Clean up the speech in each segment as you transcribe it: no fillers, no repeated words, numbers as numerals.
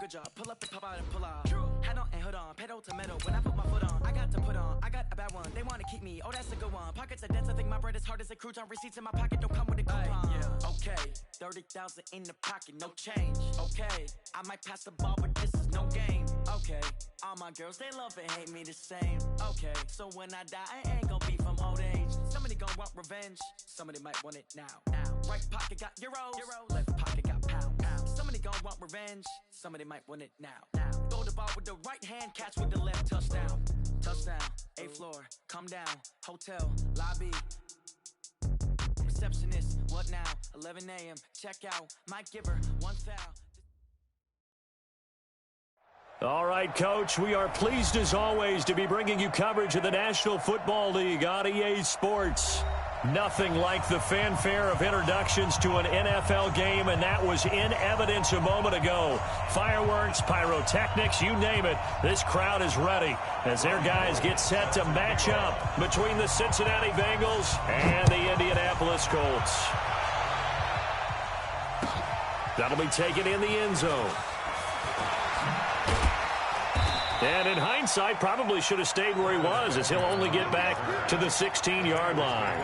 good job. Pull up and pop out and pull out. Hat on and hood on, pedal to metal. When I put my foot on, I got to put on. I got a bad one. They want to keep me. Oh, that's a good one. Pockets are dense. I think my bread is hard as a crouton. Receipts in my pocket don't come with a coupon. Yeah. Okay, 30,000 in the pocket, no change. Okay, I might pass the ball, but this is no game. Okay, all my girls they love and hate me the same. Okay, so when I die, I ain't gonna be from old age. Somebody gon' want revenge. Somebody might want it now. Right pocket got euros. Left pocket got pounds. Somebody gon' want revenge. Somebody might want it now. Throw the ball with the right hand, catch with the left. Touchdown. Touchdown. 8th floor. Come down. Hotel. Lobby. Receptionist. What now? 11 a.m. Check out. Mike Giver. 1 foul. All right, Coach, we are pleased as always to be bringing you coverage of the National Football League on EA Sports. Nothing like the fanfare of introductions to an NFL game, and that was in evidence a moment ago. Fireworks, pyrotechnics, you name it, this crowd is ready as their guys get set to match up between the Cincinnati Bengals and the Indianapolis Colts. That'll be taken in the end zone. And in hindsight, probably should have stayed where he was, as he'll only get back to the 16-yard line.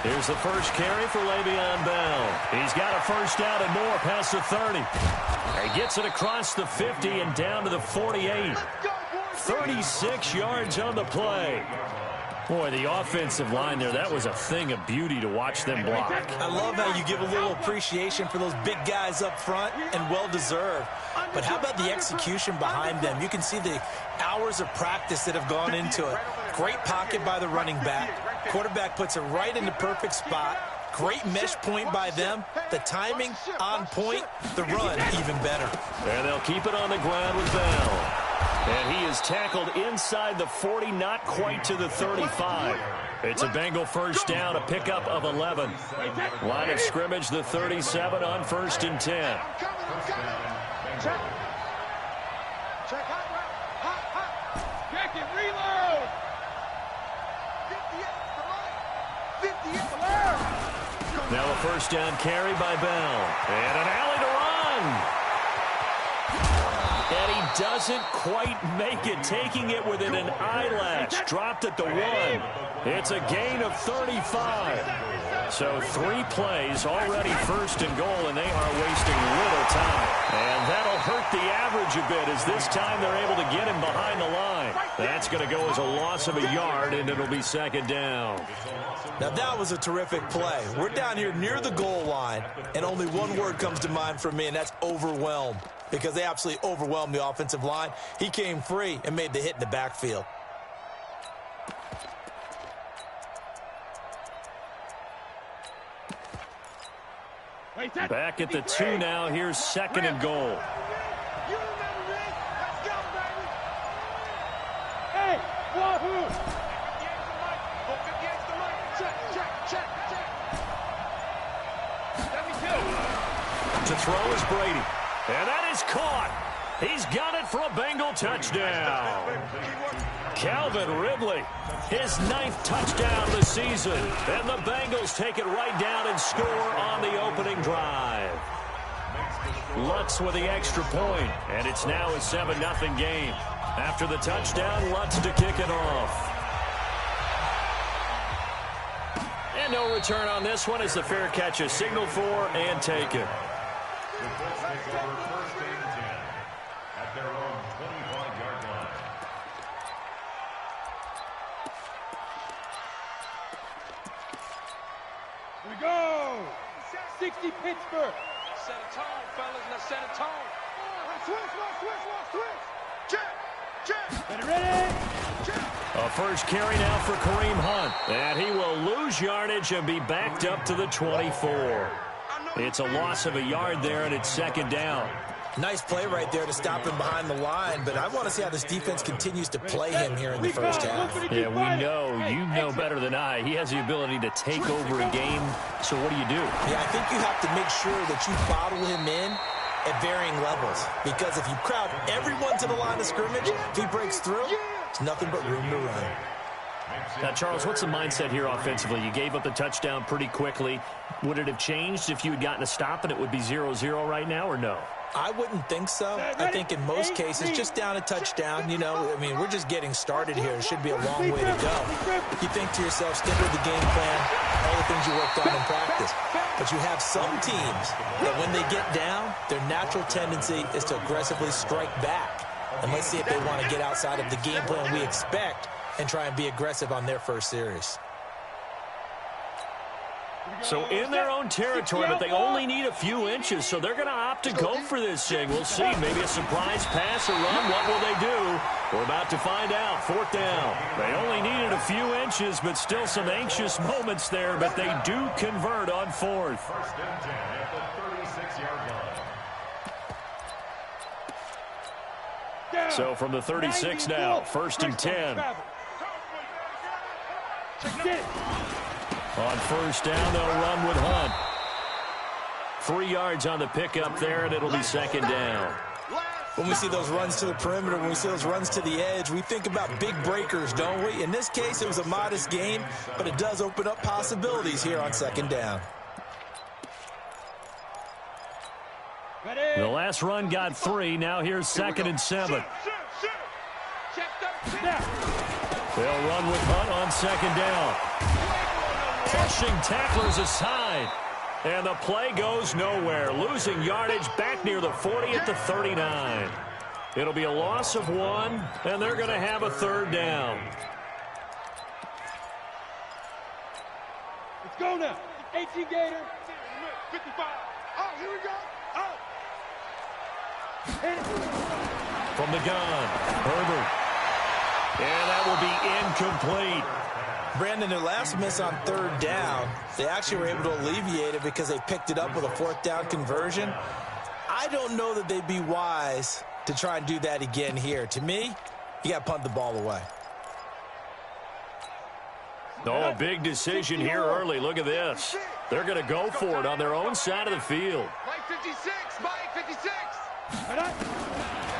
Here's the first carry for Le'Veon Bell. He's got a first down and more past the 30. He gets it across the 50 and down to the 48. 36 yards on the play. Boy, the offensive line there, that was a thing of beauty to watch them block. I love how you give a little appreciation for those big guys up front, and well-deserved. But how about the execution behind them? You can see the hours of practice that have gone into it. Great pocket by the running back. Quarterback puts it right in the perfect spot. Great mesh point by them. The timing on point. The run even better. And they'll keep it on the ground with Bell. And he is tackled inside the 40, not quite to the 35. It's a Bengal first down, a pickup of 11. Line of scrimmage, the 37 on 1st and 10. Check it, reload! Now a first down carry by Bell. And an alley to run. And he doesn't quite make it, taking it within an eyelash. Dropped at the 1. It's a gain of 35. So 3 plays, already 1st and goal, and they are wasting little time. And that'll hurt the average a bit, as this time they're able to get him behind the line. That's going to go as a loss of a yard, and it'll be 2nd down. Now that was a terrific play. We're down here near the goal line, and only one word comes to mind for me, and that's overwhelmed. Because they absolutely overwhelmed the offensive line. He came free and made the hit in the backfield. Back at the 2 now. Here's 2nd and goal. You remember this? Let's go, baby! Hey, wahoo! 58's the mic. Check. 72. To throw is Brady. And that is caught. He's got it for a Bengal touchdown. Calvin Ridley, his 9th touchdown of the season. And the Bengals take it right down and score on the opening drive. Lutz with the extra point, and it's now a 7-0 game. After the touchdown, Lutz to kick it off. And no return on this one as the fair catch is signaled for and taken. First and 10 at their own 25-yard line. Here we go! 60 Pittsburgh! Let's set a tone, fellas. Let's set a tone. Switch! Check! Ready? A first carry now for Kareem Hunt. And he will lose yardage and be backed up to the 24. I know It's a loss of a yard there, and it's second down. Nice play right there to stop him behind the line, but I want to see how this defense continues to play him here in the first half. Yeah, we know, you know better than I. He has the ability to take over a game, so what do you do? Yeah, I think you have to make sure that you bottle him in at varying levels, because if you crowd everyone to the line of scrimmage, if he breaks through, it's nothing but room to run. Now, Charles, what's the mindset here offensively? You gave up the touchdown pretty quickly. Would it have changed if you had gotten a stop and it would be 0-0 right now, or no? I wouldn't think so. I think in most cases, just down a touchdown, you know, I mean, we're just getting started here. It should be a long way to go. You think to yourself, stick with the game plan, all the things you worked on in practice. But you have some teams that when they get down, their natural tendency is to aggressively strike back. And let's see if they want to get outside of the game plan we expect and try and be aggressive on their first series. So in their own territory, but they only need a few inches, so they're going to opt to go for this thing. We'll see. Maybe a surprise pass or run. What will they do? We're about to find out. Fourth down. They only needed a few inches, but still some anxious moments there, but they do convert on fourth. First and 10 at the 36-yard line. So from the 36 now, first and 10. On first down, they'll run with Hunt. 3 yards on the pickup there, and it'll be second down. When we see those runs to the perimeter, when we see those runs to the edge, we think about big breakers, don't we? In this case, it was a modest gain, but it does open up possibilities here on second down. The last run got 3. Now here's second and 7. They'll run with Hunt on second down. Pushing tacklers aside. And the play goes nowhere. Losing yardage back near the 40 at the 39. It'll be a loss of 1, and they're going to have a third down. Let's go now. 18 Gator. 55. Oh, here we go. Oh. From the gun, Herbert. And that will be incomplete. Brandon, their last miss on third down, they actually were able to alleviate it because they picked it up with a fourth down conversion. I don't know that they'd be wise to try and do that again here. To me, you got to punt the ball away. Oh, a big decision here early. Look at this. They're going to go for it on their own side of the field. Mike 56, Mike 56.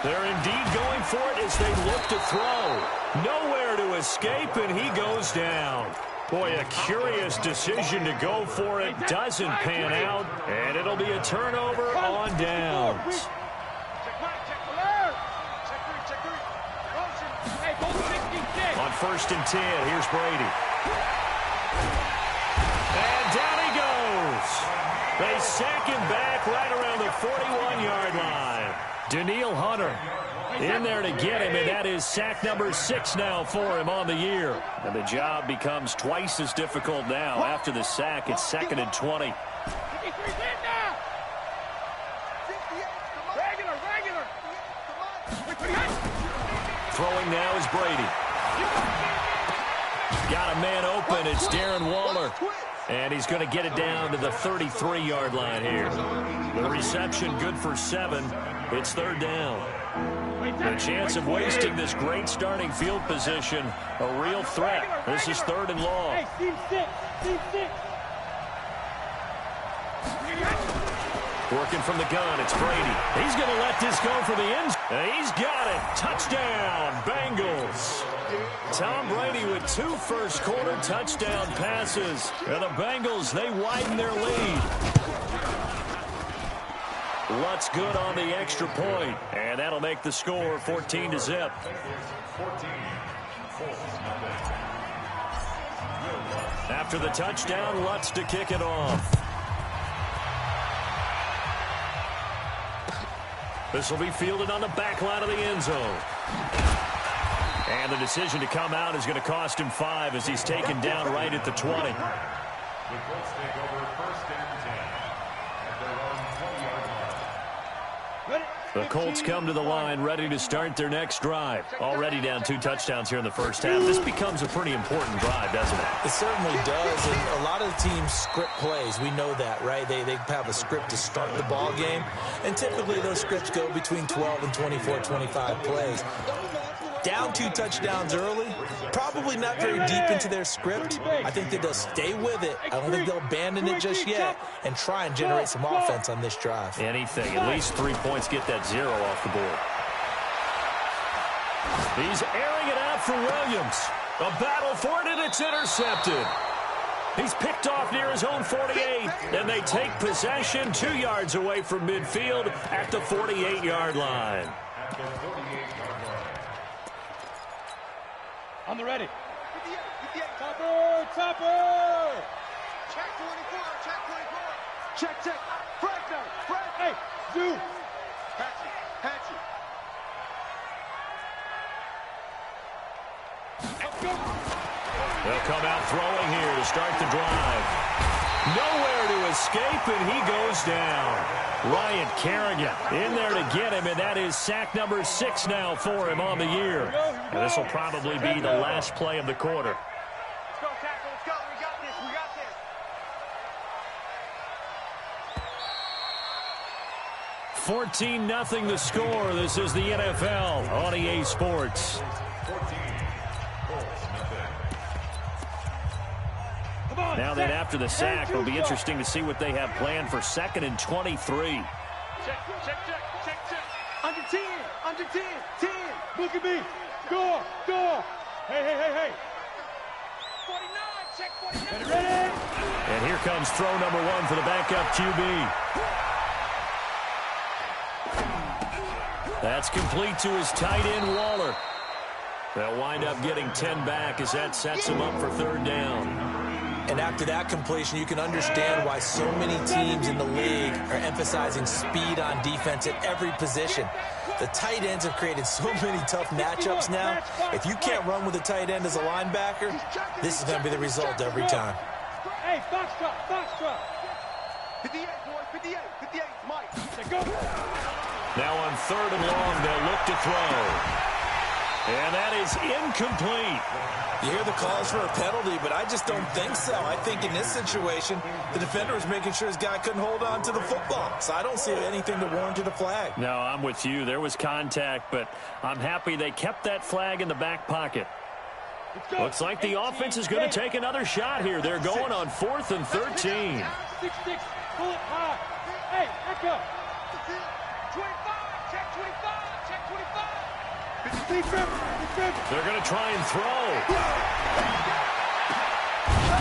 They're indeed going for it as they look to throw. Nowhere to escape, and he goes down. Boy, a curious decision to go for it. Doesn't pan out, and it'll be a turnover on downs. On first and 10, here's Brady. And down he goes. They sack him back right around the 41-yard line. Danielle Hunter in there to get him, and that is sack number 6 now for him on the year. And the job becomes twice as difficult now. After the sack, it's second and 20. Throwing now is Brady. Got a man open. It's Darren Waller. And he's going to get it down to the 33-yard line here. The reception good for 7. It's third down. The chance of wasting this great starting field position, a real threat. This is third and long. Working from the gun, it's Brady. He's going to let this go for the end zone. And he's got it. Touchdown, Bengals. Tom Brady with 2 first-quarter touchdown passes. And the Bengals, they widen their lead. Lutz good on the extra point, and that'll make the score 14-0. After the touchdown, Lutz to kick it off. This will be fielded on the back line of the end zone. And the decision to come out is going to cost him 5 as he's taken down right at the 20. The Colts take over first and 10 at their own 20-yard line. The Colts come to the line ready to start their next drive. Already down 2 touchdowns here in the first half. This becomes a pretty important drive, doesn't it? It certainly does, and a lot of the teams script plays. We know that, right? They have a script to start the ball game, and typically those scripts go between 12 and 24, 25 plays. Down 2 touchdowns early, probably not very deep into their script. I think that they'll stay with it. I don't think they'll abandon it just yet and try and generate some offense on this drive. Anything. At least 3 points, get that 0 off the board. He's airing it out for Williams. A battle for it, and it's intercepted. He's picked off near his own 48, and they take possession 2 yards away from midfield at the 48-yard line. On the ready. Topper! Topper! Check 24, check 24. Check, check. Frag now. Frag. Hey, Zoo. Hatchet, hatchet. They'll come out throwing here to start the drive. Nowhere to escape, and he goes down. Ryan Kerrigan in there to get him, and that is sack number 6 now for him on the year. And this will probably be the last play of the quarter. Let's go, tackle, let's go. We got this, we got this. 14-0 the score. This is the NFL on EA Sports. Now then, after the sack, it'll be interesting to see what they have planned for 2nd and 23. Check, check, check, check, check. Under 10, under 10, 10. Look at me. Door, door. Hey, hey, hey, hey. 49, check 49. Ready? And here comes throw number 1 for the backup QB. That's complete to his tight end, Waller. They'll wind up getting 10 back as that sets him up for 3rd down. And after that completion, you can understand why so many teams in the league are emphasizing speed on defense at every position. The tight ends have created so many tough matchups now. If you can't run with a tight end as a linebacker, this is going to be the result every time. Hey, box drop, box drop. 58, boys, 58, 58, Mike. Go. Now on 3rd and long, they'll look to throw. And that is incomplete. You hear the calls for a penalty, but I just don't think so. I think in this situation, the defender was making sure his guy couldn't hold on to the football. So I don't see anything to warrant a flag. No, I'm with you. There was contact, but I'm happy they kept that flag in the back pocket. Looks like the offense is going to take another shot here. They're going on 4th and 13. 6, 6, pull it high. Hey, echo. 25, check 25, check 25. They're going to try and throw.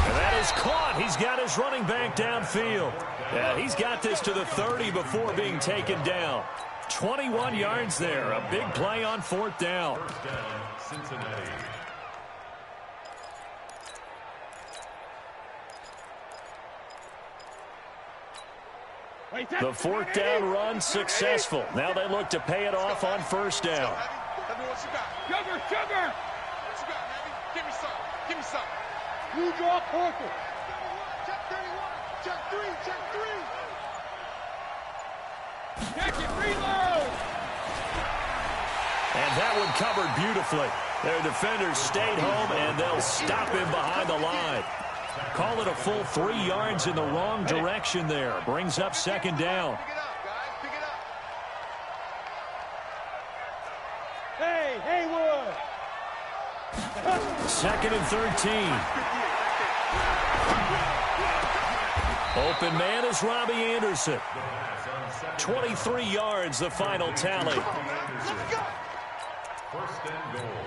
And that is caught. He's got his running back downfield. Yeah, he's got this to the 30 before being taken down. 21 yards there. A big play on 4th down. Cincinnati. The 4th down run successful. Now they look to pay it off on 1st down. What you got? Sugar, sugar. What you got, Navy? Give me some. Give me some. You draw purple. Check 31. Check 3. Check 3. Check it, reload. And that one covered beautifully. Their defenders stayed home, and they'll stop him behind the line. Call it a full 3 yards in the wrong direction there. Brings up 2nd down. Pick it up, guys. Pick it up. Hey, Haywood. 2nd and 13. Open man is Robbie Anderson. 23 yards, the final tally. Let's go. 1st and goal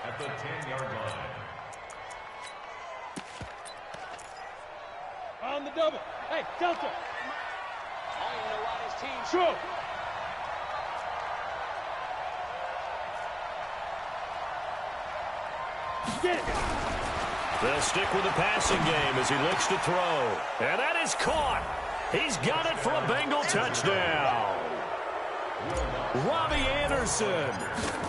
at the 10-yard line. On the double. Hey, Delta. I don't even know why this team. Sure. Get it. They'll stick with the passing game as he looks to throw. And that is caught. He's got it for a Bengal touchdown. Robbie Anderson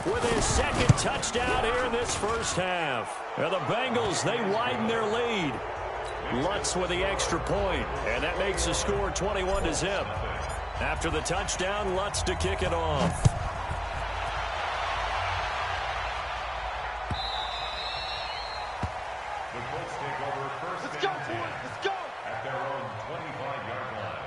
with his 2nd touchdown here in this first half. And the Bengals, they widen their lead. Lutz with the extra point, and that makes the score 21-0. After the touchdown, Lutz to kick it off. The Colts take over first Let's and go, 10 boys. Let's go. at their own 25-yard line.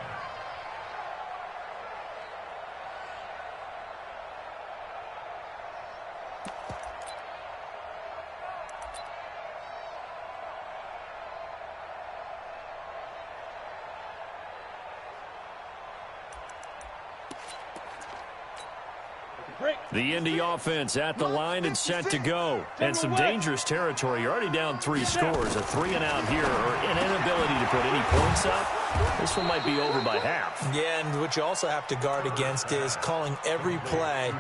The Indy offense at the line and set to go. And some dangerous territory. You're already down 3 scores. A 3-and-out here or an inability to put any points up. This one might be over by half. Yeah, and what you also have to guard against is calling every play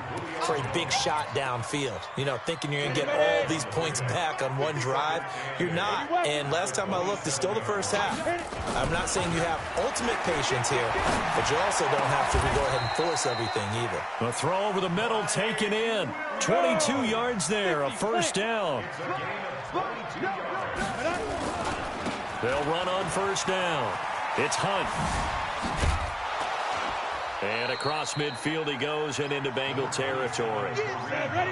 for a big shot downfield. You know, thinking you're going to get all these points back on one drive. You're not. And last time I looked, it's still the first half. I'm not saying you have ultimate patience here, but you also don't have to go ahead and force everything either. A throw over the middle taken in. 22 yards there, a first down. They'll run on first down. It's Hunt. And across midfield he goes and into Bengal territory.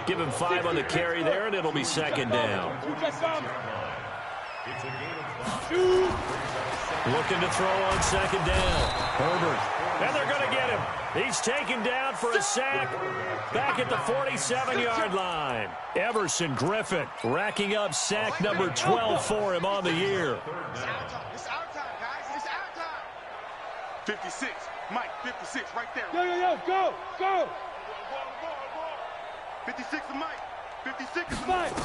Give him 5 on the carry there, and it'll be second down. Looking to throw on second down. Herbert. And they're going to get him. He's taken down for a sack back at the 47-yard line. Everson Griffin racking up sack number 12 for him on the year. It's our time, guys. It's our time. 56. Mike, 56 right there. Yo, go. 56 is Mike. 56 is Mike.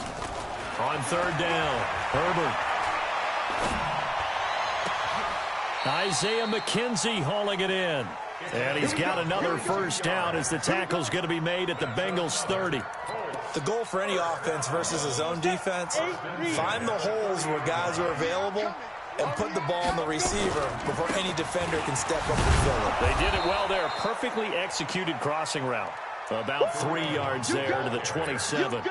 On third down, Herbert. Isaiah McKenzie hauling it in. And he's got another first down as the tackle's going to be made at the Bengals 30. The goal for any offense versus his own defense, find the holes where guys are available and put the ball on the receiver before any defender can step up and fill it. They did it well there. Perfectly executed crossing route. About 3 yards there to the 27.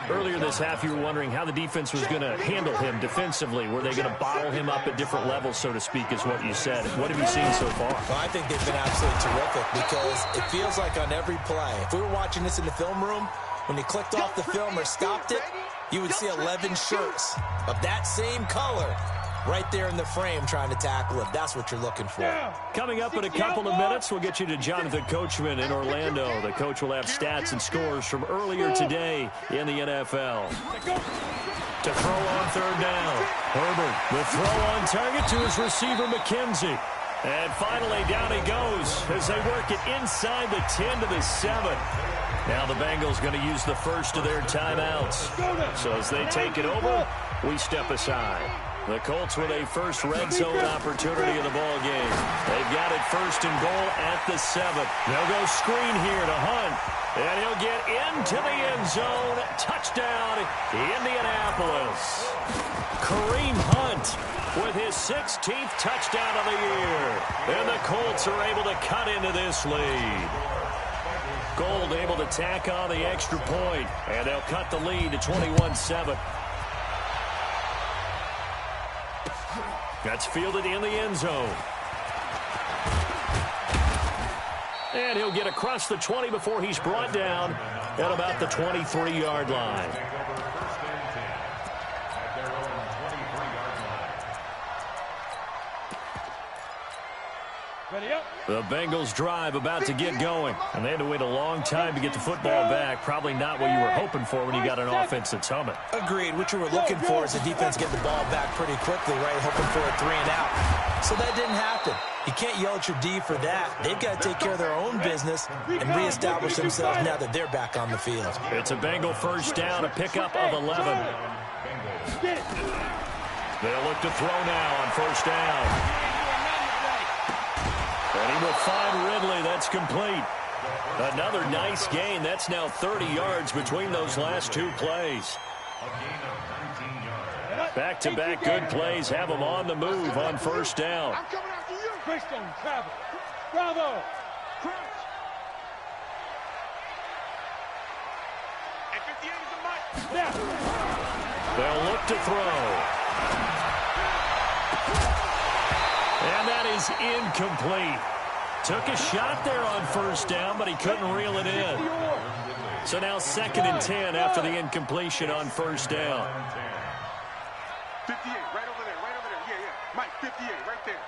Earlier this half, you were wondering how the defense was going to handle him defensively. Were they going to bottle him up at different levels, so to speak, is what you said. What have you seen so far? Well, I think they've been absolutely terrific because it feels like on every play, if we were watching this in the film room, when you clicked off the film or stopped it, you would see 11 shirts of that same color right there in the frame trying to tackle it. That's what you're looking for. Coming up in a couple of minutes, we'll get you to Jonathan Coachman in Orlando. The coach will have stats and scores from earlier today in the NFL. To throw on third down. Herbert, the throw on target to his receiver, McKenzie. And finally, down he goes as they work it inside the 10 to the 7. Now the Bengals going to use the first of their timeouts. So as they take it over, we step aside. The Colts with a first red zone opportunity in the ball game. They've got it first and goal at the 7. They'll go screen here to Hunt. And he'll get into the end zone. Touchdown, Indianapolis. Kareem Hunt with his 16th touchdown of the year. And the Colts are able to cut into this lead. Gold able to tack on the extra point. And they'll cut the lead to 21-7. That's fielded in the end zone. And he'll get across the 20 before he's brought down at about the 23-yard line. The Bengals drive about to get going. And they had to wait a long time to get the football back. Probably not what you were hoping for when you got an offense that's humming. Agreed. What you were looking for is the defense get the ball back pretty quickly, right? Hoping for a 3-and-out. So that didn't happen. You can't yell at your D for that. They've got to take care of their own business and reestablish themselves now that they're back on the field. It's a Bengal first down, a pickup of 11. They'll look to throw now on first down. And he will find Ridley. That's complete. Another nice gain. That's now 30 yards between those last two plays. Back-to-back good plays have them on the move on first down. I'm coming after you. Greystone, travel. Bravo. Crouch. And 58 is the mic. Yeah. They'll look to throw. And that is incomplete. Took a shot there on first down, but he couldn't reel it in. So now 2nd and 10 after the incompletion on first down. 58, right over there, right over there. Yeah, yeah. Mike, 58, right there.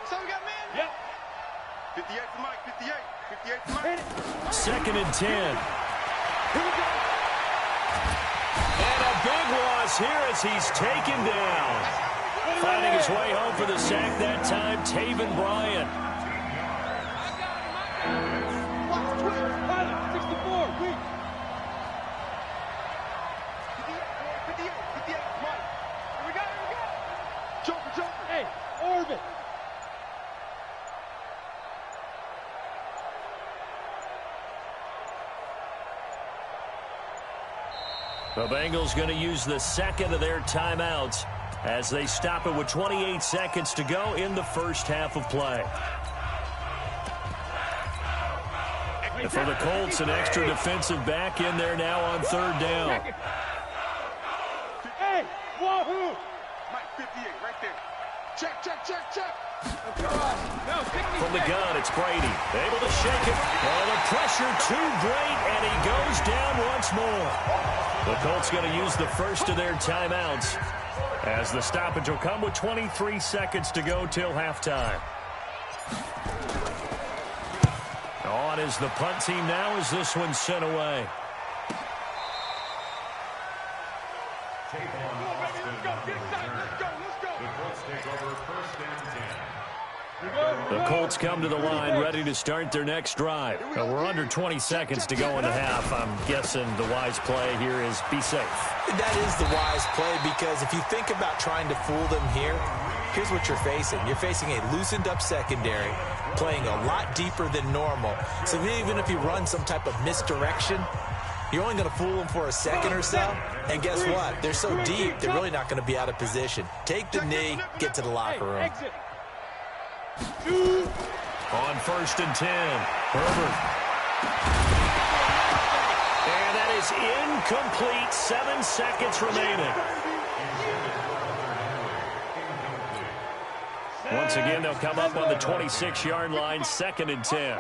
So we got man? Yep. 58 for Mike, 58. 58 for Mike. 2nd and 10. Here we go. And a big loss here as he's taken down. Finding his way home for the sack that time, Taven Bryan. Watch, twist, pilot, 64, weak. 58, 58, Mike. Here we go, here we go. Joker, Joker. Hey, orbit. The Bengals going to use the 2nd of their timeouts as they stop it with 28 seconds to go in the first half of play. And for the Colts, an extra defensive back in there now on 3rd down. Hey, wahoo! Mike, 58, right there. Check, check, check, check. From the gun, it's Brady. Able to shake it. Oh, the pressure too great, and he goes down once more. The Colts going to use the first of their timeouts as the stoppage will come with 23 seconds to go till halftime. On is the punt team now as this one's sent away. The Colts come to the line ready to start their next drive. We're under 20 seconds to go in the half. I'm guessing the wise play here is be safe. That is the wise play because if you think about trying to fool them here, here's what you're facing. You're facing a loosened up secondary, playing a lot deeper than normal. So even if you run some type of misdirection, you're only going to fool them for a second or so. And guess what? They're so deep, they're really not going to be out of position. Take the knee, get to the locker room. On 1st and 10, Herbert. And that is incomplete. 7 seconds remaining. Once again, they'll come up on the 26-yard line, 2nd and 10.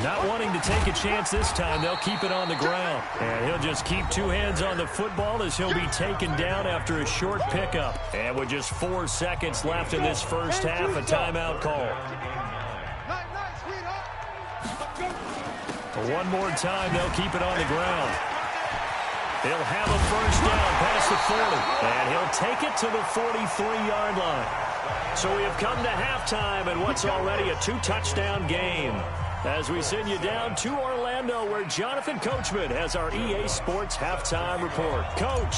Not wanting to take a chance this time, they'll keep it on the ground. And he'll just keep 2 hands on the football as he'll be taken down after a short pickup. And with just 4 seconds left in this first half, a timeout call. One more time, they'll keep it on the ground. He'll have a first down past the 40. And he'll take it to the 43-yard line. So we have come to halftime in what's already a 2-touchdown game, as we send you down to Orlando, where Jonathan Coachman has our EA Sports Halftime Report. Coach,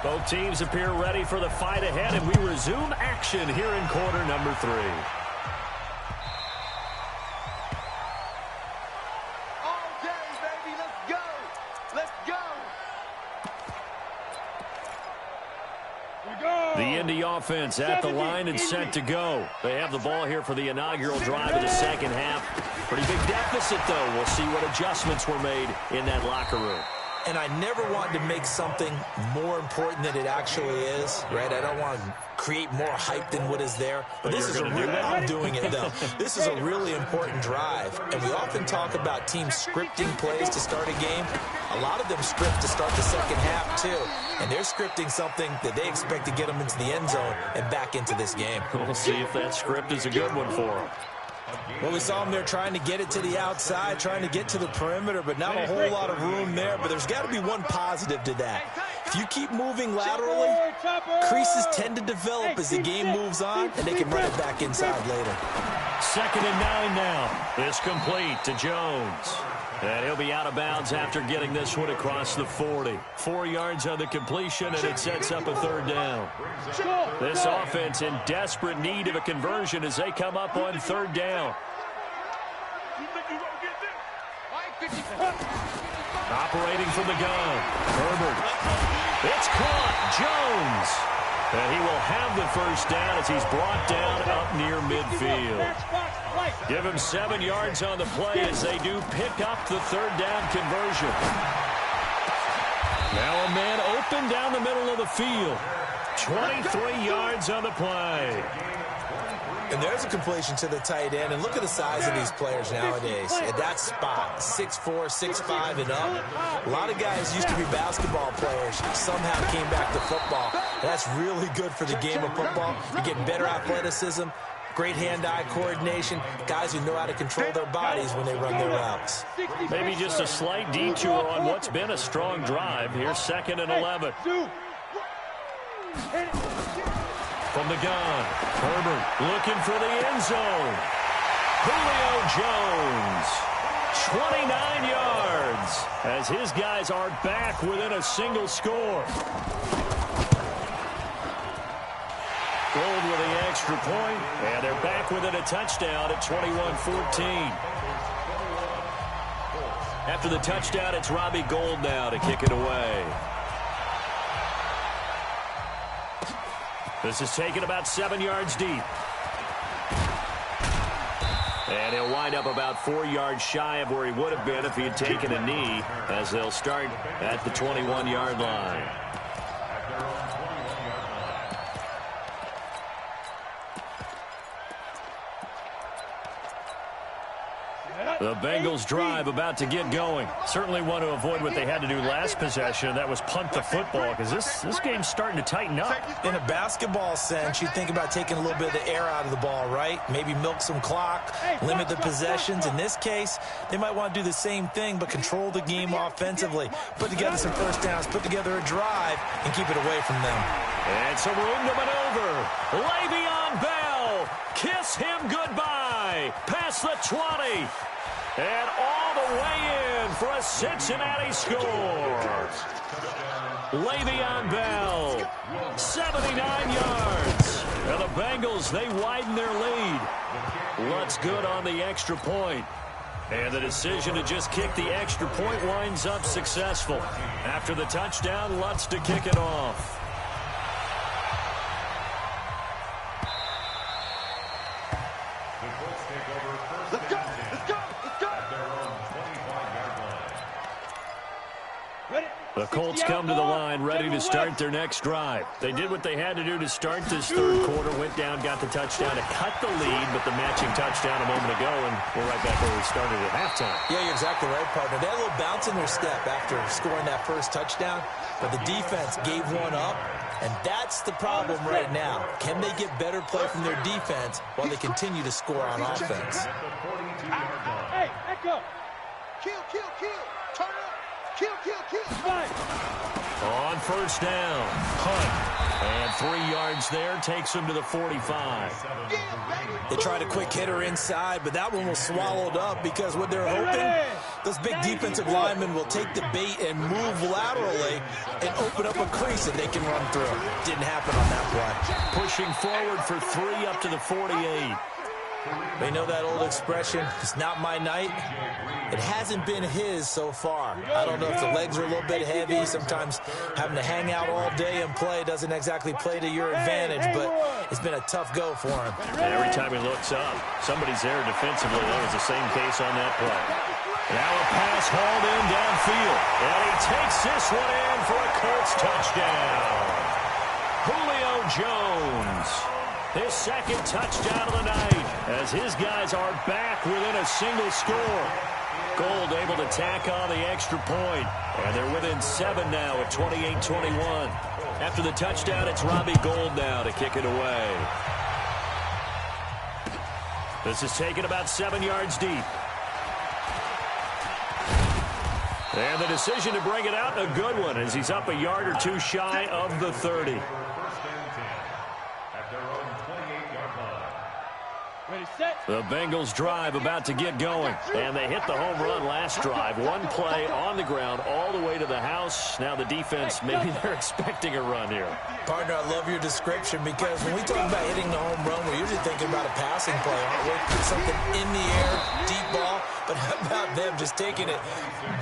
both teams appear ready for the fight ahead, and we resume action here in quarter number 3. All day, baby, let's go. Let's go. The Indy offense at the line and set to go. They have the ball here for the inaugural drive of the second half. Pretty big deficit, though. We'll see what adjustments were made in that locker room. And I never wanted to make something more important than it actually is, right? I don't want to create more hype than what is there. But this is I'm doing it, though. This is a really important drive. And we often talk about teams scripting plays to start a game. A lot of them script to start the second half, too. And they're scripting something that they expect to get them into the end zone and back into this game. We'll see if that script is a good one for them. Well, we saw them there trying to get it to the outside, trying to get to the perimeter, but not a whole lot of room there. But there's got to be one positive to that. If you keep moving laterally, creases tend to develop as the game moves on, and they can run it back inside later. 2nd and 9 now. This complete to Jones. And he'll be out of bounds after getting this one across the 40. 4 yards on the completion, and it sets up a 3rd down. This offense in desperate need of a conversion as they come up on 3rd down. Operating from the gun, Herbert. It's caught, Jones. And he will have the first down as he's brought down up near midfield. Give him 7 yards on the play as they do pick up the 3rd down conversion. Now a man open down the middle of the field. 23 yards on the play. And there's a completion to the tight end. And look at the size of these players nowadays. At that spot, 6'4", 6'5", and up. A lot of guys used to be basketball players, somehow came back to football. That's really good for the game of football. You're getting better athleticism, great hand-eye coordination, guys who know how to control their bodies when they run their routes. Maybe just a slight detour on what's been a strong drive. Here's 2nd and 11. From the gun, Herbert looking for the end zone. Julio Jones, 29 yards, as his guys are back within a single score. Gold with the extra point, and they're back within a touchdown at 21-14. After the touchdown, it's Robbie Gould now to kick it away. This is taken about 7 yards deep. And he'll wind up about 4 yards shy of where he would have been if he had taken a knee, as they'll start at the 21-yard line. The Bengals drive about to get going. Certainly want to avoid what they had to do last possession. That was punt the football, because this game's starting to tighten up. In a basketball sense, you think about taking a little bit of the air out of the ball, right? Maybe milk some clock, limit the possessions. In this case, they might want to do the same thing, but control the game offensively. Put together some first downs, put together a drive, and keep it away from them. And some room to maneuver. Le'Veon Bell, kiss him goodbye. Past the 20. And all the way in for a Cincinnati score. Le'Veon Bell, 79 yards. And the Bengals, they widen their lead. Lutz good on the extra point. And the decision to just kick the extra point winds up successful. After the touchdown, Lutz to kick it off. The Colts come to the line ready to start their next drive. They did what they had to do to start this third quarter, went down, got the touchdown to cut the lead, but the matching touchdown a moment ago, and we're right back where we started at halftime. Yeah, you're exactly right, partner. They had a little bounce in their step after scoring that first touchdown, but the defense gave one up, and that's the problem right now. Can they get better play from their defense while they continue to score on offense? Hey, echo. Kill. Turn up. Kill. On first down, Hunt, and 3 yards there takes him to the 45. They tried a quick hitter inside, but that one was swallowed up because what they're hoping, those big defensive linemen will take the bait and move laterally and open up a crease that they can run through. Didn't happen on that play. Pushing forward for 3 up to the 48. They know that old expression, it's not my night. It hasn't been his so far. I don't know if the legs are a little bit heavy. Sometimes having to hang out all day and play doesn't exactly play to your advantage, but it's been a tough go for him. And every time he looks up, somebody's there defensively. That was the same case on that play. Now a pass hauled in downfield. And he takes this one in for a Colts touchdown. Julio Jones, his second touchdown of the night, as his guys are back within a single score. Gould able to tack on the extra point, and they're within 7 now at 28-21. After the touchdown, it's Robbie Gould now to kick it away. This is taken about 7 yards deep. And the decision to bring it out, a good one, as he's up a yard or two shy of the 30. The Bengals drive about to get going, and they hit the home run last drive. One play on the ground all the way to the house. Now the defense, maybe they're expecting a run here. Partner, I love your description, because when we talk about hitting the home run, we're usually thinking about a passing play, aren't we? Something in the air, deep ball, but how about them just taking it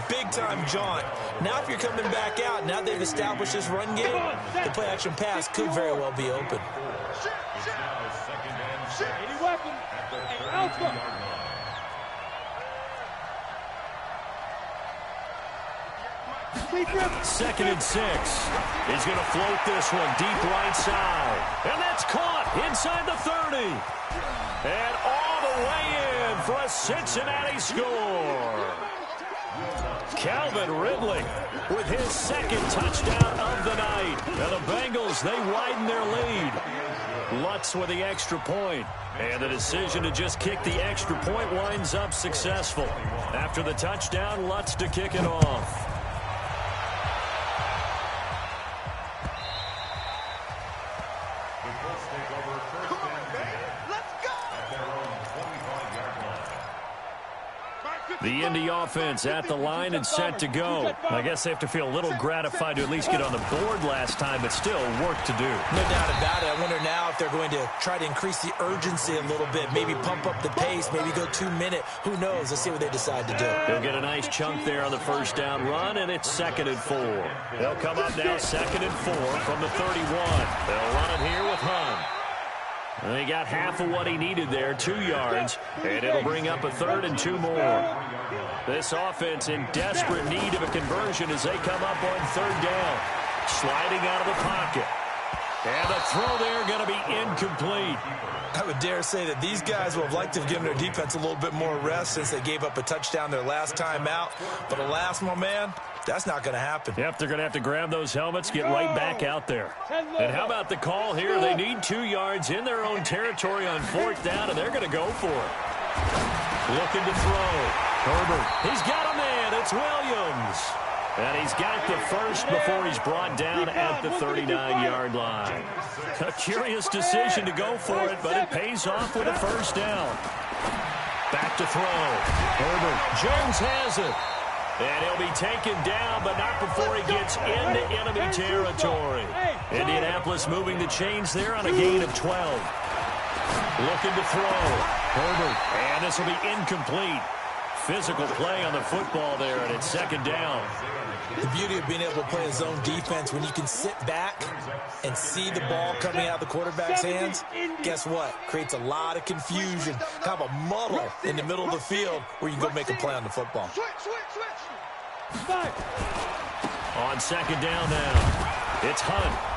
big-time jaunt? Now if you're coming back out, now they've established this run game, the play-action pass could very well be open. Any weapon. Alpha. 2nd and 6. He's going to float this one deep right side. And that's caught inside the 30. And all the way in for a Cincinnati score. Calvin Ridley with his 2nd touchdown of the night. And the Bengals, they widen their lead. Lutz with the extra point. And the decision to just kick the extra point winds up successful. After the touchdown, Lutz to kick it off. The Indy offense at the line and set to go. I guess they have to feel a little gratified to at least get on the board last time, but still work to do. No doubt about it. I wonder now if they're going to try to increase the urgency a little bit, maybe pump up the pace, maybe go 2-minute. Who knows? Let's see what they decide to do. They'll get a nice chunk there on the first down run, and it's 2nd and 4. They'll come up now 2nd and 4 from the 31. They'll run it here with Hunt. And he got half of what he needed there, 2 yards, and it'll bring up a 3rd and 2 more. This offense in desperate need of a conversion as they come up on 3rd down. Sliding out of the pocket. And the throw there going to be incomplete. I would dare say that these guys will have liked to have given their defense a little bit more rest since they gave up a touchdown their last time out. But alas, my man, that's not going to happen. Yep, they're going to have to grab those helmets, get right back out there. And how about the call here? They need 2 yards in their own territory on 4th down, and they're going to go for it. Looking to throw. Herbert, he's got a man. It's Williams. And he's got the first before he's brought down at the 39-yard line. A curious decision to go for it, but it pays off with a 1st down. Back to throw. Herbert, Jones has it. And he'll be taken down, but not before he gets into enemy territory. Indianapolis moving the chains there on a gain of 12. Looking to throw. Herbert, and this will be incomplete. Physical play on the football there, and it's 2nd down. The beauty of being able to play a zone defense when you can sit back and see the ball coming out of the quarterback's hands, guess what? Creates a lot of confusion, kind of a muddle in the middle of the field where you can go make a play on the football. On 2nd down now, it's Hunt.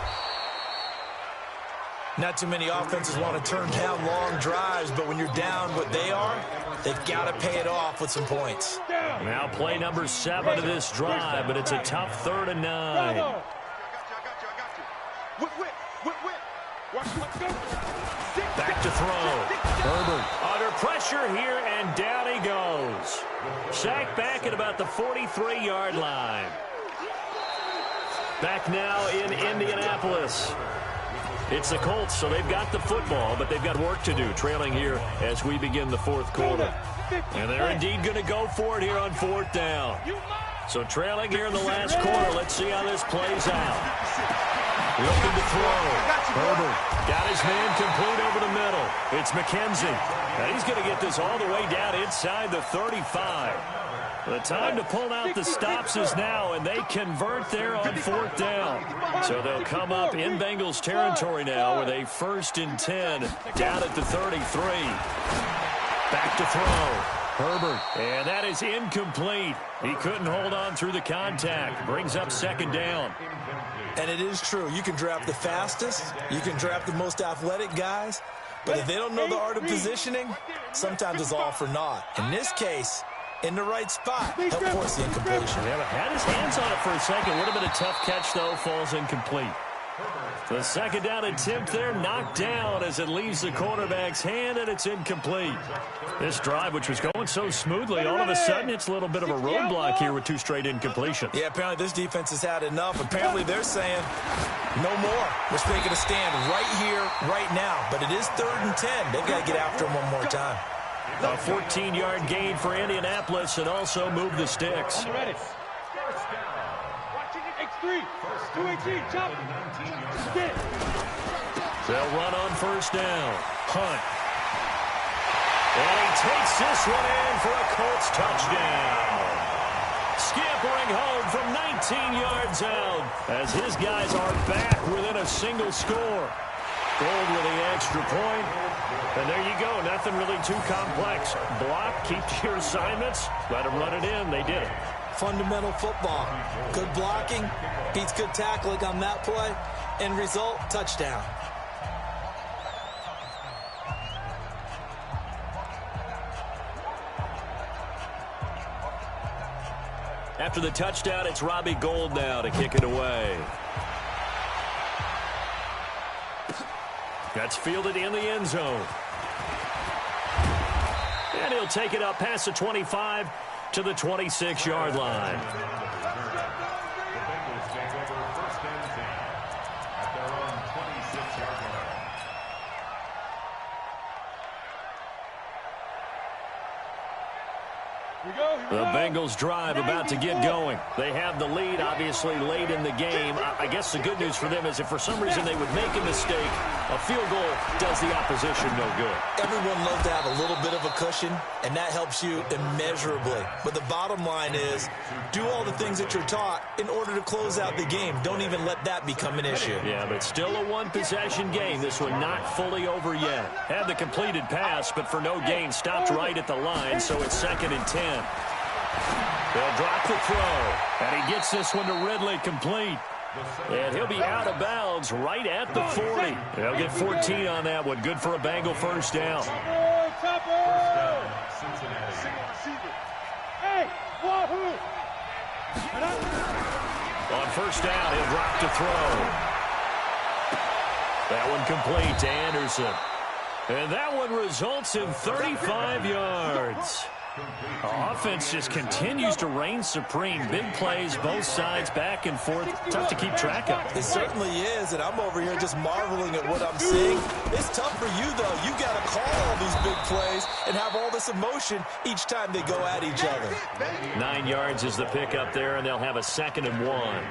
Not too many offenses want to turn down long drives, but when you're down what they are, they've got to pay it off with some points. Now play number 7 of this drive, but it's a tough 3rd and 9. Back to throw. Herbert under pressure here, and down he goes. Sacked back at about the 43-yard line. Back now in Indianapolis. It's the Colts, so they've got the football, but they've got work to do, trailing here as we begin the 4th quarter. And they're indeed going to go for it here on 4th down. So trailing here in the last quarter, let's see how this plays out. Looking to throw. Herbert got his man complete over the middle. It's McKenzie. Now he's going to get this all the way down inside the 35. The time to pull out the stops is now, and they convert there on 4th down. So they'll come up in Bengals territory now with a 1st and 10 down at the 33. Back to throw. Herbert, and that is incomplete. He couldn't hold on through the contact. Brings up 2nd down. And it is true. You can draft the fastest. You can draft the most athletic guys. But if they don't know the art of positioning, sometimes it's all for naught. In this case, in the right spot, help force the incompletion. Yeah, had his hands on it for a second. Would have been a tough catch, though. Falls incomplete. The 2nd down attempt there knocked down as it leaves the quarterback's hand, and it's incomplete. This drive, which was going so smoothly, all of a sudden it's a little bit of a roadblock here with 2 straight incompletions. Yeah, apparently this defense has had enough. Apparently they're saying no more. We're taking a stand right here, right now. But it is 3rd and 10. They've got to get after him one more time. A 14-yard gain for Indianapolis and also move the sticks. X3, 218, chop. They'll run on 1st down. Hunt. And he takes this one in for a Colts touchdown. Scampering home from 19 yards out as his guys are back within a single score. Gold with the extra point. And there you go. Nothing really too complex. Block, keep to your assignments. Let them run it in. They did it. Fundamental football. Good blocking beats good tackling on that play. End result, touchdown. After the touchdown, it's Robbie Gould now to kick it away. That's fielded in the end zone. And he'll take it up past the 25 to the 26-yard line. The Bengals take over first and 10 at their own 26-yard line. The Bengals drive about to get going. They have the lead, obviously, late in the game. I guess the good news for them is if for some reason they would make a mistake, a field goal does the opposition no good. Everyone loves to have a little bit of a cushion, and that helps you immeasurably. But the bottom line is, do all the things that you're taught in order to close out the game. Don't even let that become an issue. Yeah, but still a one-possession game. This one not fully over yet. Had the completed pass, but for no gain, stopped right at the line, so it's 2nd and 10. They'll drop the throw, and he gets this one to Ridley complete. And he'll be out of bounds right at the 40. They'll get 14 on that one. Good for a Bengal first down. On first down, he'll drop to throw. That one complete to Anderson. And that one results in 35 yards. Offense just continues to reign supreme. Big plays, both sides, back and forth. Tough to keep track of. It certainly is, and I'm over here just marveling at what I'm seeing. It's tough for you, though. You got to call all these big plays and have all this emotion each time they go at each other. 9 yards is the pickup there, and they'll have a 2nd and 1.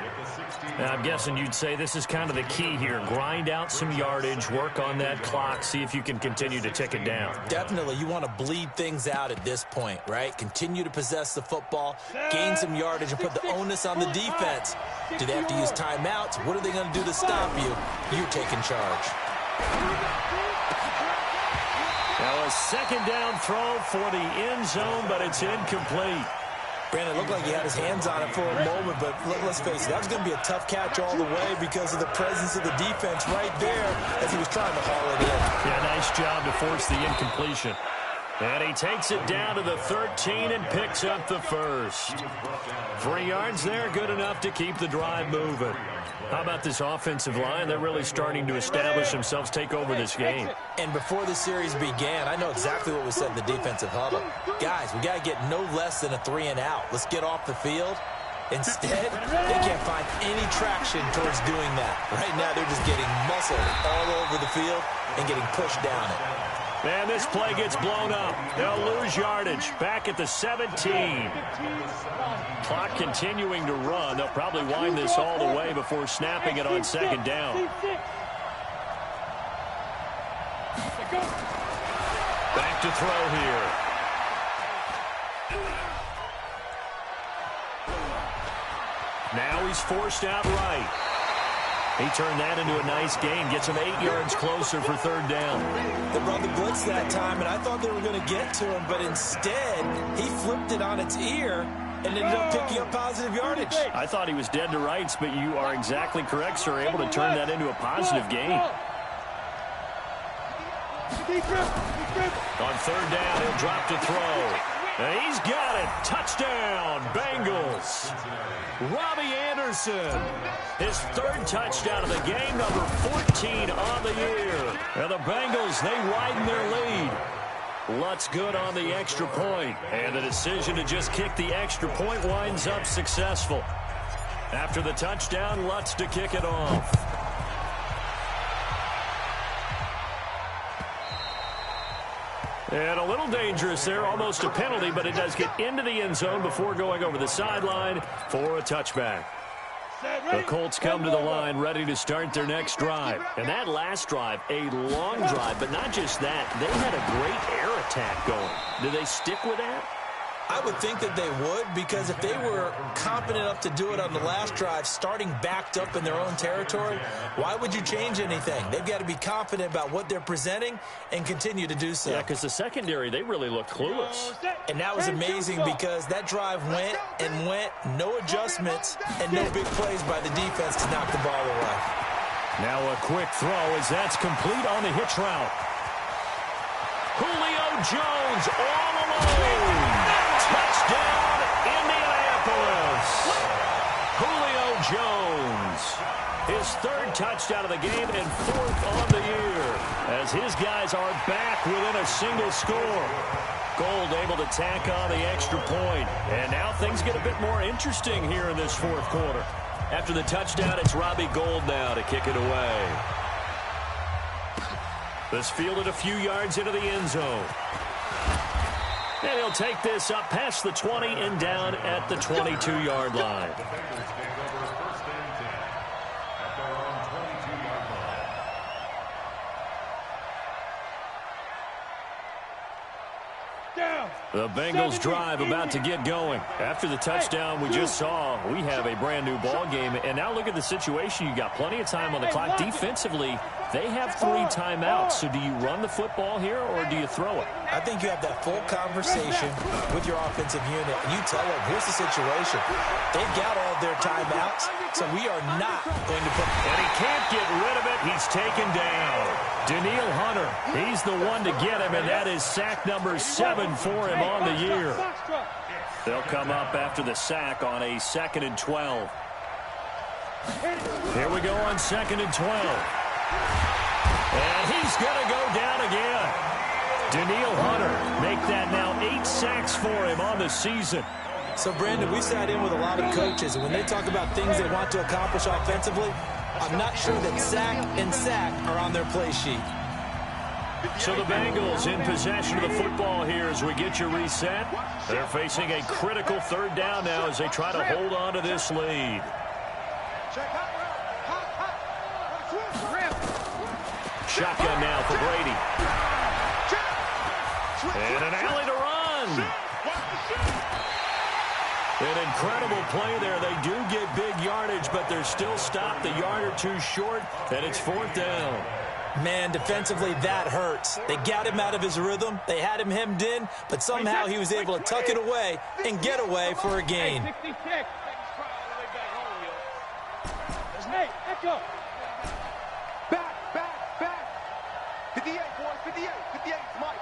Now, I'm guessing you'd say this is kind of the key here. Grind out some yardage, work on that clock, see if you can continue to tick it down. Definitely. You want to bleed things out at this point, right? Continue to possess the football, gain some yardage, and put the onus on the defense. Do they have to use timeouts? What are they going to do to stop you? You're taking charge. Now a 2nd down throw for the end zone, but it's incomplete. Brandon, it looked like he had his hands on it for a moment, but let's face it, that was going to be a tough catch all the way because of the presence of the defense right there as he was trying to haul it in. Yeah, nice job to force the incompletion. And he takes it down to the 13 and picks up the first. 3 yards there, good enough to keep the drive moving. How about this offensive line? They're really starting to establish themselves, take over this game. And before the series began, I know exactly what we said in the defensive huddle. Guys, we got to get no less than a 3-and-out. Let's get off the field. Instead, they can't find any traction towards doing that. Right now, they're just getting muscled all over the field and getting pushed down it. And this play gets blown up. They'll lose yardage. Back at the 17. Clock continuing to run. They'll probably wind this all the way before snapping it on 2nd down. Back to throw here. Now he's forced out right. He turned that into a nice gain. Gets him 8 yards closer for 3rd down. They brought the blitz that time, and I thought they were going to get to him, but instead, he flipped it on its ear and ended up picking up positive yardage. I thought he was dead to rights, but you are exactly correct, sir. Able to turn that into a positive gain. On 3rd down, he'll drop to throw. And he's got it. Touchdown, Bengals. Robbie Anderson. His 3rd touchdown of the game, number 14 on the year. And the Bengals, they widen their lead. Lutz good on the extra point. And the decision to just kick the extra point winds up successful. After the touchdown, Lutz to kick it off. And a little dangerous there, almost a penalty, but it does get into the end zone before going over the sideline for a touchback. The Colts come to the line ready to start their next drive. And that last drive, a long drive, but not just that. They had a great air attack going. Do they stick with that? I would think that they would, because if they were confident enough to do it on the last drive, starting backed up in their own territory, why would you change anything? They've got to be confident about what they're presenting and continue to do so. Yeah, because the secondary, they really looked clueless. And that was amazing because that drive went and went, no adjustments, and no big plays by the defense to knock the ball away. Now a quick throw as that's complete on the hitch route. Julio Jones all alone. Touchdown, Indianapolis. Julio Jones. His third touchdown of the game and fourth on the year as his guys are back within a single score. Gold able to tack on the extra point. And now things get a bit more interesting here in this fourth quarter. After the touchdown, it's Robbie Gould now to kick it away. This fielded a few yards into the end zone. And he'll take this up past the 20 and down at the 22-yard line. The Bengals drive about to get going. After the touchdown we just saw, we have a brand new ball game. And now look at the situation. You got plenty of time on the clock. Defensively, they have 3 timeouts. So do you run the football here or do you throw it? I think you have that full conversation with your offensive unit, and you tell them, here's the situation. They've got all their timeouts, so we are not going to put... And he can't get rid of it. He's taken down. Danielle Hunter, he's the one to get him, and that is sack number 7 for him on the year. They'll come up after the sack on a 2nd and 12. Here we go on 2nd and 12. And he's going to go down again. Danielle Hunter make that now 8 sacks for him on the season. So, Brandon, we sat in with a lot of coaches, and when they talk about things they want to accomplish offensively, I'm not sure that sack and sack are on their play sheet. So the Bengals in possession of the football here as we get you reset. They're facing a critical 3rd down now as they try to hold on to this lead. Shotgun now for Brady. And an alley to run. An incredible play there. They do get big yardage, but they're still stopped a yard or 2 short, and it's 4th down. Man, defensively, that hurts. They got him out of his rhythm. They had him hemmed in, but somehow he was able to tuck it away and get away for a gain. Hey, echo. Back. 58, boys, 58, Mike.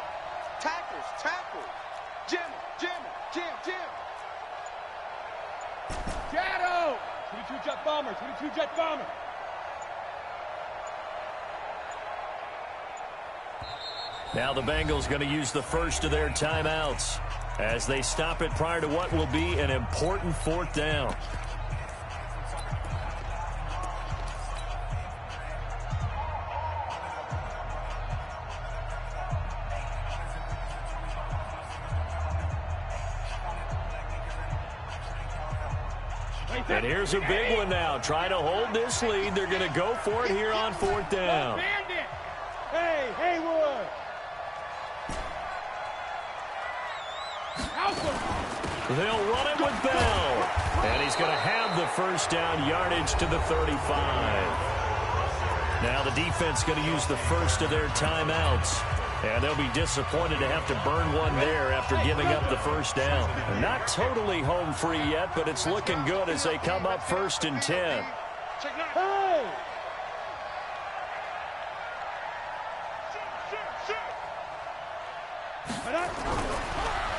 Tackles. Jim. Shadow. 22 jet bomber. Now the Bengals going to use the first of their timeouts as they stop it prior to what will be an important 4th down. And here's a big one now. Trying to hold this lead. They're going to go for it here on 4th down. Hey, Haywood. They'll run it with Bell. And he's going to have the first down, yardage to the 35. Now the defense going to use the first of their timeouts. And they'll be disappointed to have to burn one there after giving up the first down. Not totally home free yet, but it's looking good as they come up 1st and 10. Hey!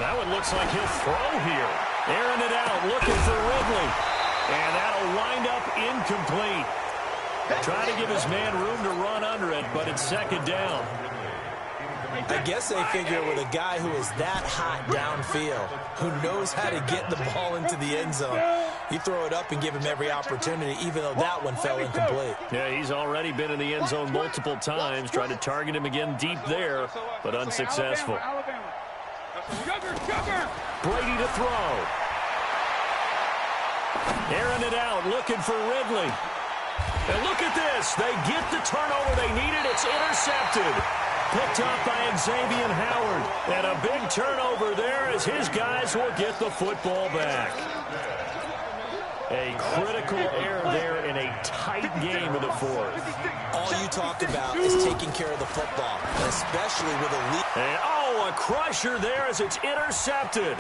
That one looks like he'll throw here. Airing it out, looking for Ridley. And that'll wind up incomplete. Trying to give his man room to run under it, but it's 2nd down. I guess they figure with a guy who is that hot downfield, who knows how to get the ball into the end zone, you throw it up and give him every opportunity, even though that one fell incomplete. Yeah, he's already been in the end zone multiple times, tried to target him again deep there, but unsuccessful. Brady to throw. Airing it out, looking for Ridley. And look at this. They get the turnover they needed. It's intercepted. Picked up by Xavier Howard. And a big turnover there as his guys will get the football back. A critical error there in a tight game in the fourth. All you talk about is taking care of the football, and especially with a lead. And, a crusher there as it's intercepted.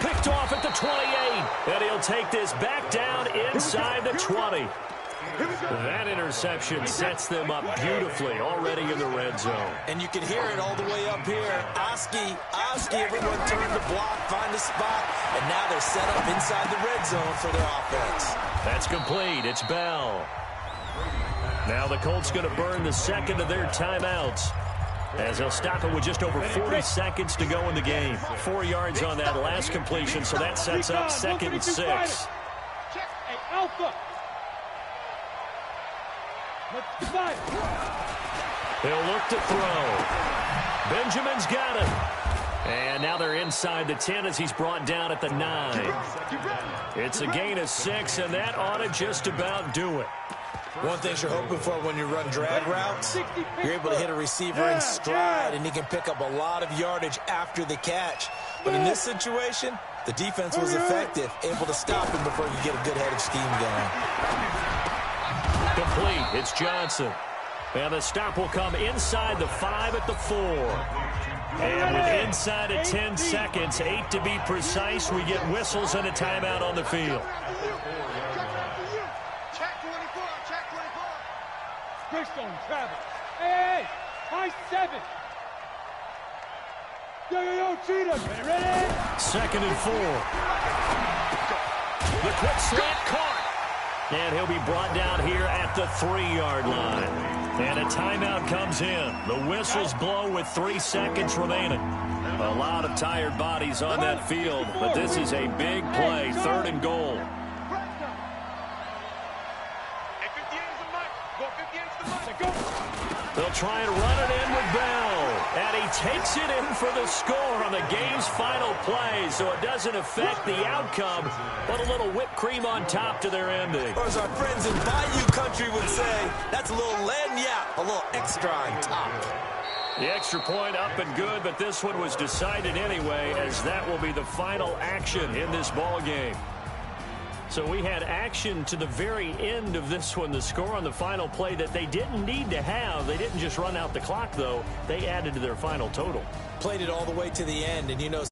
Picked off at the 28, and he'll take this back down inside the 20. That interception sets them up beautifully already in the red zone. And you can hear it all the way up here. Oski, everyone turned to block, find a spot, and now they're set up inside the red zone for their offense. That's complete. It's Bell. Now the Colts going to burn the second of their timeouts, as they'll stop it with just over 40 seconds to go in the game. 4 yards on that last completion, so that sets up 2nd and 6. Hey, Alpha. He'll look to throw. Benjamin's got it. And now they're inside the 10 as he's brought down at the 9. It's a gain of 6, and that ought to just about do it. One thing you're hoping for when you run drag routes, you're able to hit a receiver in stride, and he can pick up a lot of yardage after the catch. But in this situation, the defense was effective, able to stop him before you get a good head of steam going. Complete. It's Johnson. And the stop will come inside the 5 at the 4. And with inside of 10 seconds, 8 to be precise, we get whistles and a timeout on the field. Greystone, Travis. Hey, high 7. Yo, Cheetah, ready? 2nd and 4. The quick slant caught. And he'll be brought down here at the 3-yard line. And a timeout comes in. The whistles blow with 3 seconds remaining. A lot of tired bodies on that field, but this is a big play, 3rd and goal. They'll try and run it in with Bell. And he takes it in for the score on the game's final play, so it doesn't affect the outcome, but a little whipped cream on top to their ending. Or as our friends in Bayou Country would say, that's a little lagniappe, a little extra on top. The extra point up and good, but this one was decided anyway, as that will be the final action in this ball game. So we had action to the very end of this one. The score on the final play that they didn't need to have. They didn't just run out the clock, though. They added to their final total. Played it all the way to the end, and you know